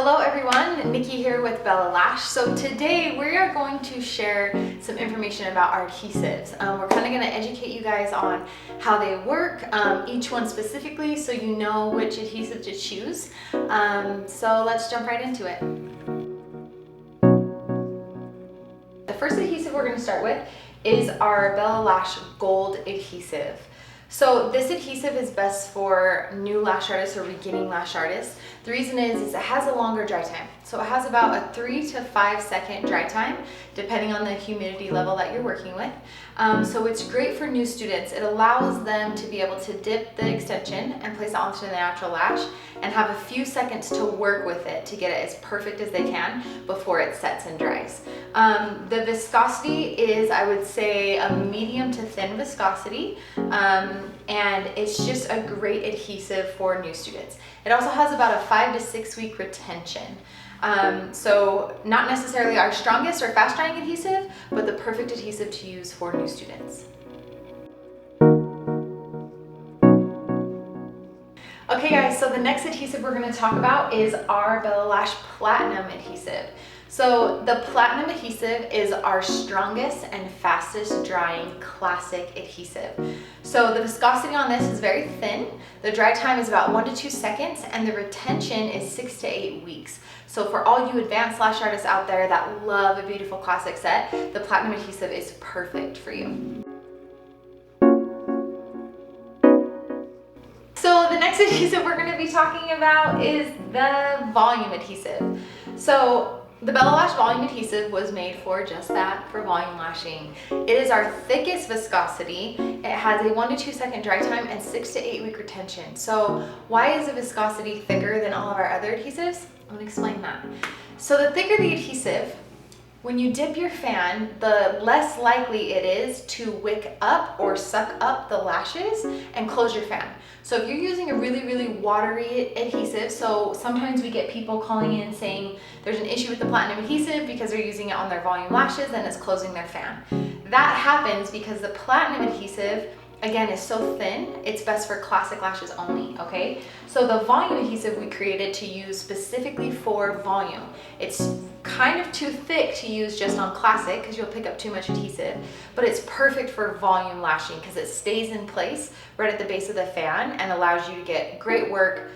Hello everyone, Nikki here with Bella Lash. So today we are going to share some information about our adhesives. We're kind of going to educate you guys on how they work, each one specifically, so you know which adhesive to choose. So let's jump right into it. The first adhesive we're going to start with is our Bella Lash Gold Adhesive. So this adhesive is best for new lash artists or beginning lash artists. The reason is it has a longer dry time. So it has about a 3 to 5 second dry time, depending on the humidity level that you're working with. So it's great for new students. It allows them to be able to dip the extension and place it onto the natural lash and have a few seconds to work with it to get it as perfect as they can before it sets and dries. The viscosity is, I would say, a medium to thin viscosity, and it's just a great adhesive for new students. It also has about a 5 to 6 week retention. So not necessarily our strongest or fast drying adhesive, but the perfect adhesive to use for new students. Okay guys, so the next adhesive we're going to talk about is our Bella Lash Platinum Adhesive. So the Platinum Adhesive is our strongest and fastest drying classic adhesive. So the viscosity on this is very thin. The dry time is about 1 to 2 seconds and the retention is 6 to 8 weeks. So for all you advanced lash artists out there that love a beautiful classic set, the Platinum Adhesive is perfect for you. So the next adhesive we're going to be talking about is the Volume Adhesive. So the Bella Lash Volume Adhesive was made for just that, for volume lashing. It is our thickest viscosity. It has a 1 to 2 second dry time and 6 to 8 week retention. So why is the viscosity thicker than all of our other adhesives? I'm going to explain that. So the thicker the adhesive, when you dip your fan, the less likely it is to wick up or suck up the lashes and close your fan. So if you're using a really watery adhesive, so sometimes we get people calling in saying there's an issue with the Platinum Adhesive because they're using it on their volume lashes and it's closing their fan. That happens because the Platinum Adhesive, again, is so thin, it's best for classic lashes only, okay? So the Volume Adhesive we created to use specifically for volume. It's kind of too thick to use just on classic because you'll pick up too much adhesive, but it's perfect for volume lashing because it stays in place right at the base of the fan and allows you to get great work.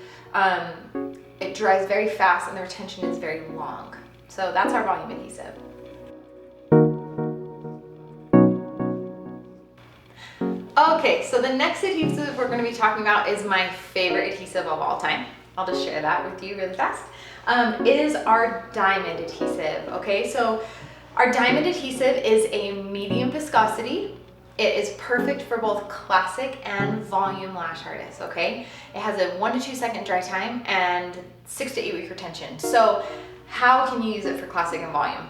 It dries very fast and the retention is very long. So that's our Volume Adhesive. Okay, so the next adhesive we're going to be talking about is my favorite adhesive of all time. I'll just share that with you really fast. It is our Diamond Adhesive, okay? So our Diamond Adhesive is a medium viscosity. It is perfect for both classic and volume lash artists, okay? It has a 1 to 2 second dry time and 6 to 8 week retention. So how can you use it for classic and volume?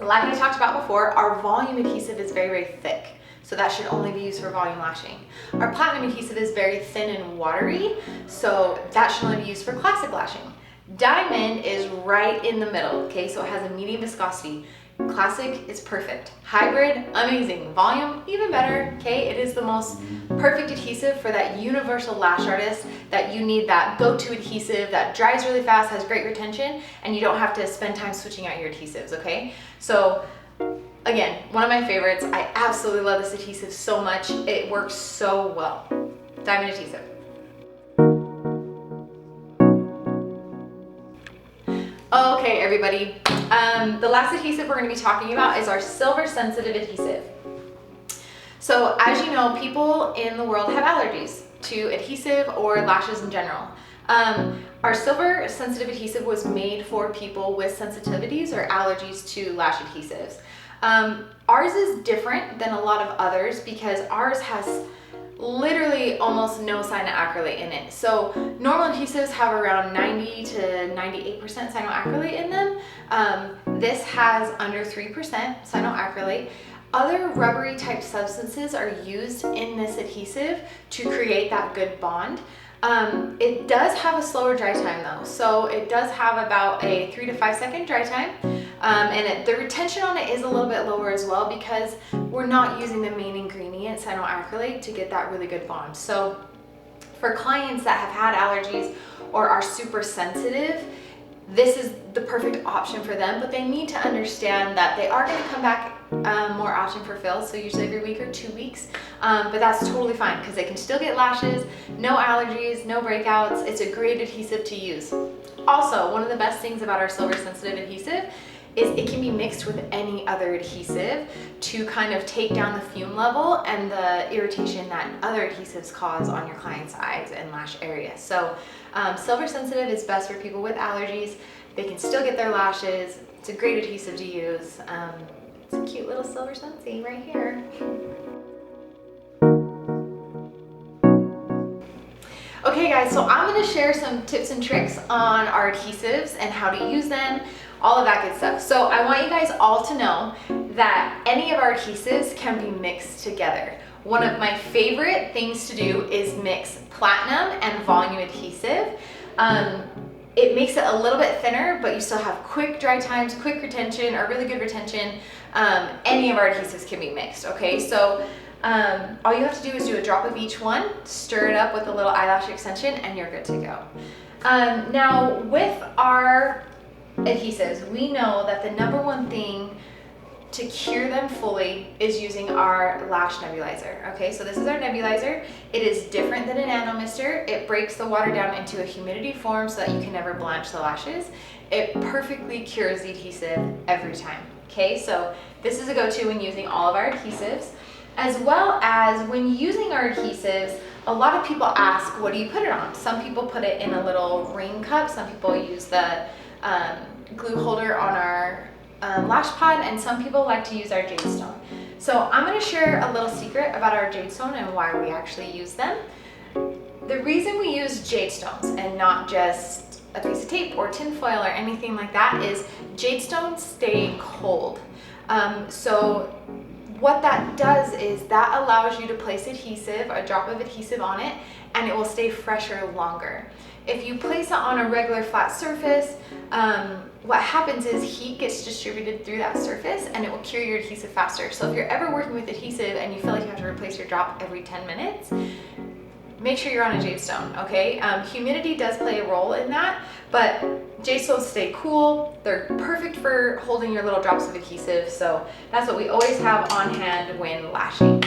Like I talked about before, our volume adhesive is very thick. So that should only be used for volume lashing. Our Platinum Adhesive is very thin and watery, so that should only be used for classic lashing. Diamond is right in the middle, okay? So it has a medium viscosity. Classic is perfect. Hybrid, amazing. Volume, even better, okay? It is the most perfect adhesive for that universal lash artist that you need that go-to adhesive that dries really fast, has great retention, and you don't have to spend time switching out your adhesives, okay? So again, one of my favorites. I absolutely love this adhesive so much. It works so well. Diamond Adhesive. Okay, everybody. The last adhesive we're going to be talking about is our Silver Sensitive Adhesive. So as you know, people in the world have allergies to adhesive or lashes in general. Our Silver Sensitive Adhesive was made for people with sensitivities or allergies to lash adhesives. Ours is different than a lot of others because ours has literally almost no cyanoacrylate in it. So normal adhesives have around 90 to 98% cyanoacrylate in them. This has under 3% cyanoacrylate. Other rubbery type substances are used in this adhesive to create that good bond. It does have a slower dry time though. So it does have about a 3 to 5 second dry time. The retention on it is a little bit lower as well because we're not using the main ingredient, cyanoacrylate, to get that really good bond. So for clients that have had allergies or are super sensitive, this is the perfect option for them, but they need to understand that they are going to come back more often for fills, so usually every week or 2 weeks, but that's totally fine because they can still get lashes, no allergies, no breakouts. It's a great adhesive to use. Also, one of the best things about our silver sensitive adhesive is it can be mixed with any other adhesive to kind of take down the fume level and the irritation that other adhesives cause on your client's eyes and lash area. So silver sensitive is best for people with allergies. They can still get their lashes. It's a great adhesive to use. It's a cute little silver Scentsy right here. Okay guys, so I'm going to share some tips and tricks on our adhesives and how to use them, all of that good stuff. So I want you guys all to know that any of our adhesives can be mixed together. One of my favorite things to do is mix platinum and volume adhesive. It makes it a little bit thinner, but you still have quick dry times, quick retention, or really good retention. Any of our adhesives can be mixed, okay? So all you have to do is do a drop of each one, stir it up with a little eyelash extension, and you're good to go. Now, with our adhesives, we know that the #1 thing to cure them fully is using our lash nebulizer. Okay, so this is our nebulizer. It is different than a nano mister. It breaks the water down into a humidity form so that you can never blanch the lashes. It perfectly cures the adhesive every time. Okay, so this is a go-to when using all of our adhesives. As well as when using our adhesives, a lot of people ask, what do you put it on? Some people put it in a little ring cup. Some people use the glue holder on our lash pod, and some people like to use our jade stone. So I'm going to share a little secret about our jade stone and why we actually use them. The reason we use jade stones and not just a piece of tape or tin foil or anything like that is jade stones stay cold. So what that does is that allows you to place adhesive, a drop of adhesive on it, and it will stay fresher longer. If you place it on a regular flat surface, what happens is heat gets distributed through that surface and it will cure your adhesive faster. So if you're ever working with adhesive and you feel like you have to replace your drop every 10 minutes, make sure you're on a jade stone, okay? Humidity does play a role in that, but jade stones stay cool. They're perfect for holding your little drops of adhesive, so that's what we always have on hand when lashing.